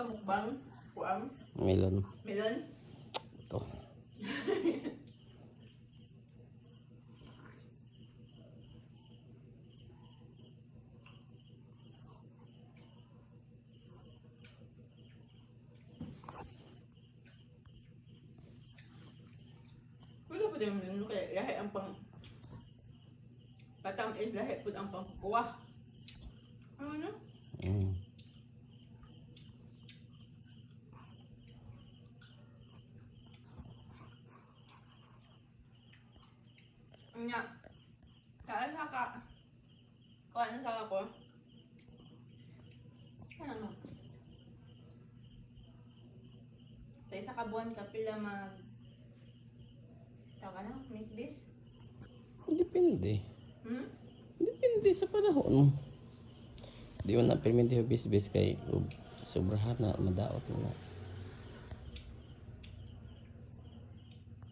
ka mukbang? Kuang? Melon. Melon? Ito. Wala po din melon. Kaya lahi ang pang... Patam is lahi po ang pangkukuha. Ano? Mm. Nga. Kaya ka. Kuha na sa ako. Ano? Sa isa ka buwan ka pila mag... Tawag ka na? Miss Bis? Depende. Hmm? Depende sa panahon. Di mo na permiti yung bis-bis kay sobrahan na madaot na.